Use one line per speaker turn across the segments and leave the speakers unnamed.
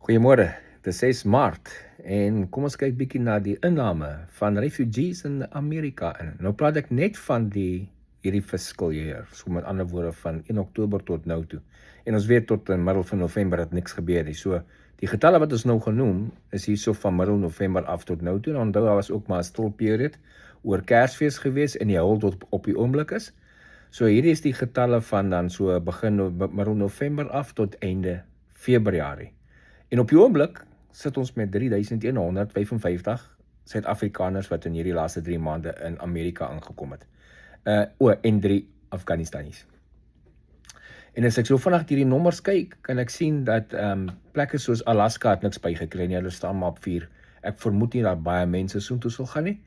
Goeiemôre, dit is 6 Maart en kom ons kyk bietjie na die inname van refugees in Amerika. Nou praat ek net van hierdie fiscal year, so met ander woorde van 1 Oktober tot nou toe. En ons weet tot in middel van November het niks gebeur nie. So die getalle wat ons nou genoem is hierso van middel November af tot nou toe. En onthou daar was ook maar 'n stil period oor Kersfees gewees en die hul tot op die oomblik is. So hierdie is die getalle van dan so begin middel November af tot einde Februarie. En op die oomblik sit ons met 3155 Suid-Afrikaners wat in hierdie laaste 3 maande in Amerika aangekom het. En 3 Afghanistanis. En as ek so vinnig hierdie nommers kyk, kan ek sien dat plekke soos Alaska het niks bygekry nie, hulle staan maar op 4. Ek vermoed nie dat baie mense soontoe sal gaan nie,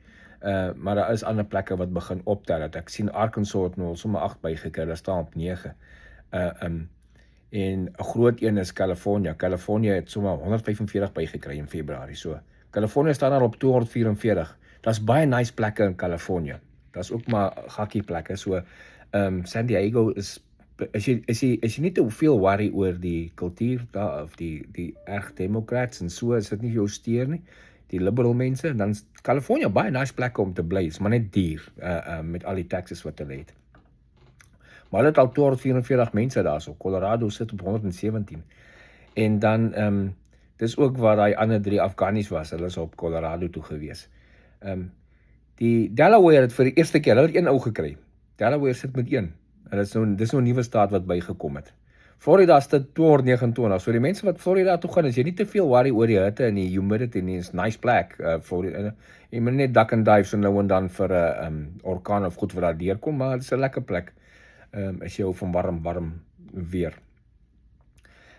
maar daar is ander plekke wat begin optel. Ek sien Arkansas het nou al sommer 8 bygekry, hulle staan op 9. En 'n groot een is California. California het sommer 145 bygekry in Februarie. So California staan daar op 244. Daar's baie nice plekke in California. Daar's ook maar gakkie plekke. So San Diego is jy nie te veel worry oor die kultuur daar of die erg Democrats en so is dit nie jou steur nie. Die liberal mense, dan is California baie nice plekke om te bly. Is maar net duur met al die taxes wat hulle het. Maar hulle het al 244 mense daarso. Colorado sit op 117. En dan dis ook waar daai ander 3 Afghanis was. Hulle is op Colorado toe gewees. Die Delaware het vir die eerste keer, hulle het 1 ou gekry. Delaware sit met 1. Dis nou 'n nuwe staat wat bygekom het. Florida is dit 229. So die mense wat Florida toe gaan, as jy nie te veel worry oor die hitte en die humidity nie, is nice plek. Florida, jy moet net duck and dive so nou en dan vir 'n orkaan of goed wat daar deurkom, maar dit is 'n lekker plek. As jy hou van warm weer.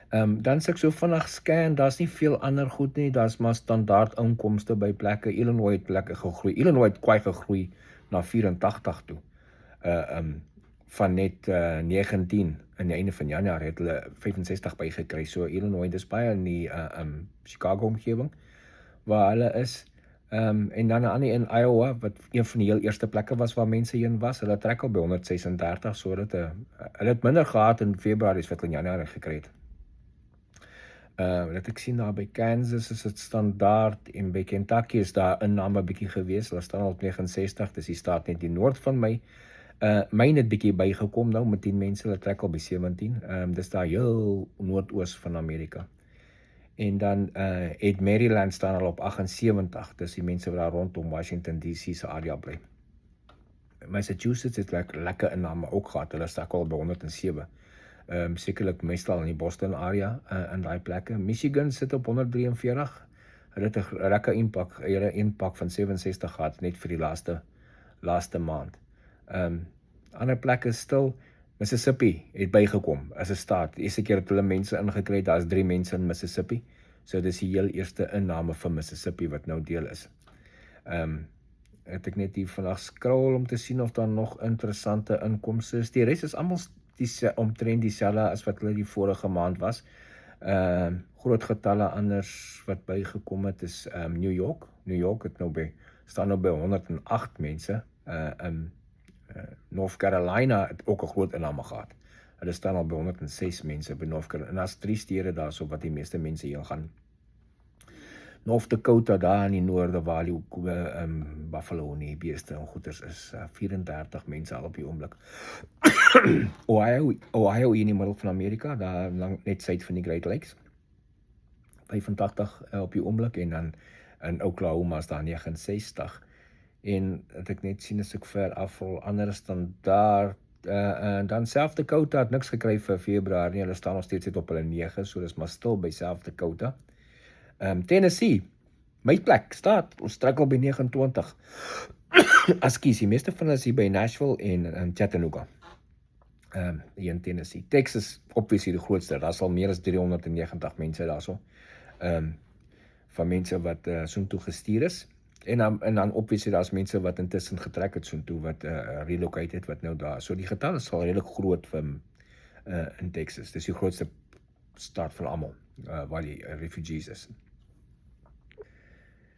Dan as ek so vinnig scan, daar's nie veel ander goed nie, daar's maar standaard inkomste by plekke. Illinois het plekke gegroei. Illinois het kwai gegroei na 84 toe. Van net 19 aan die einde van Januarie het hulle 65 bygekry. So Illinois, dis baie in die Chicago omgewing waar hulle is. En dan 'n ander in Iowa, wat een van die heel eerste plekke was waar mense heen was. Hulle trek al by 136, so dat hulle het minder gehad in Februarie as wat hulle in Januarie gekry het. Wat ek sien daar by Kansas is dit standaard en by Kentucky is daar 'n inname bietjie gewees. Hulle staan al op 69, dis die staat net die noord van my. Myne het bietjie bygekom nou met 10 mense, hulle trek al by 17. Dis daar heel noordoos van Amerika. En dan het Maryland staan al op 78, dis die mense wat daar rondom Washington DC se area bly. Massachusetts het lekker inname ook gehad, hulle staan al by 107. Sekerlik meestal in die Boston area in daai plekke. Michigan sit op 143. Hulle het 'n lekker impak van 67 gehad net vir die laaste maand. Ander plekke is stil. Mississippi het bygekom as 'n staat. Die eerste keer het hulle mense ingekry, daar's 3 mense in Mississippi. So dis die heel eerste inname van Mississippi wat nou deel is. Het ek net hier vandag scroll om te sien of daar nog interessante inkomste is. Die res is almal omtrent dieselfde as wat hulle die vorige maand was. Groot getalle anders wat bygekom het is New York. New York het staan nou by 108 mense. North Carolina het ook 'n groot inname gehad. Hulle staan al by 106 mense by North Carolina. En daar's 3 stede daarso wat die meeste mense heen gaan. North Dakota daar in die noorde waar die Buffalo nie beeste en goeders is 34 mense al op die oomblik. Ohio in die middel van Amerika, daar net suid van die Great Lakes. 85 op die oomblik en dan in Oklahoma is daar 69. En dat ek net sien as ek ver afval, ander standaard, dan South Dakota het niks gekry vir Februarie, hulle staan nog steeds op hulle 9, so dis maar stil by South Dakota. Tennessee, my plek, ons trek al by 29. Askies, die meeste van ons hier by Nashville en Chattanooga. Hier in Tennessee. Texas, obviously die grootste, daar is al meer as 390 mense daarso. Van mense wat soontoe gestuur is. En dan obviously daar's mense wat intussen getrek het soontoe, wat relocate het, wat nou daar. So die getal is al redelik groot in Texas. Dis die grootste staat van almal, waar die refugees is.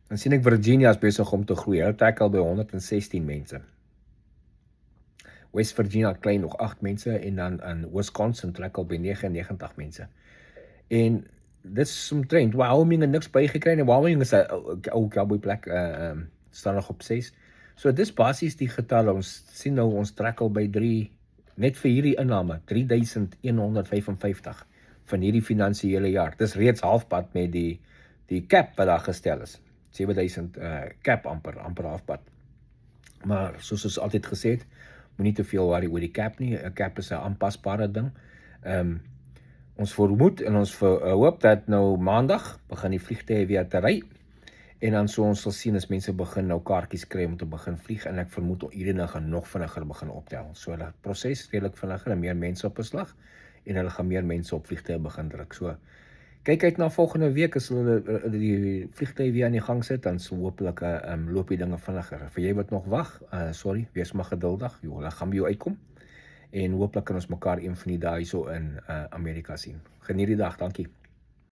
Dan sien ek Virginia is besig om te groei. Hulle trek al by 116 mense. West Virginia klein nog 8 mense en dan in Wisconsin trek al by 99 mense. En dis omtrent Wyoming en niks bygekry en Wyoming is 'n ou cowboy plek, staan nog op 6. So dis basies die getalle. Ons sien nou ons trek al by 3 net vir hierdie inname 3155 van hierdie finansiële jaar. Dis reeds halfpad met die cap wat daar gestel is. 7000 cap amper halfpad. Maar soos ons altyd gesê het, moenie te veel worry oor die cap nie. 'n Cap is 'n aanpasbare ding. Ons vermoed en ons hoop dat nou maandag begin die vliegtye weer te ry. En dan so ons sal sien as mense begin nou kaartjies kry om te begin vlieg en ek vermoed hierdie gaan nog vinniger begin optel. So hulle proses redelik vinniger en meer mense op beslag en hulle gaan meer mense op vliegtye begin druk. So kyk uit na volgende week as hulle die vliegtye weer aan die gang sit, dan sou hopelik loop die dinge vinniger. Vir jy wat nog wag, sorry, wees maar geduldig. Hulle gaan by jou uitkom. En hooplik kan ons mekaar een van die dae hierso in Amerika sien. Geniet die dag, dankie.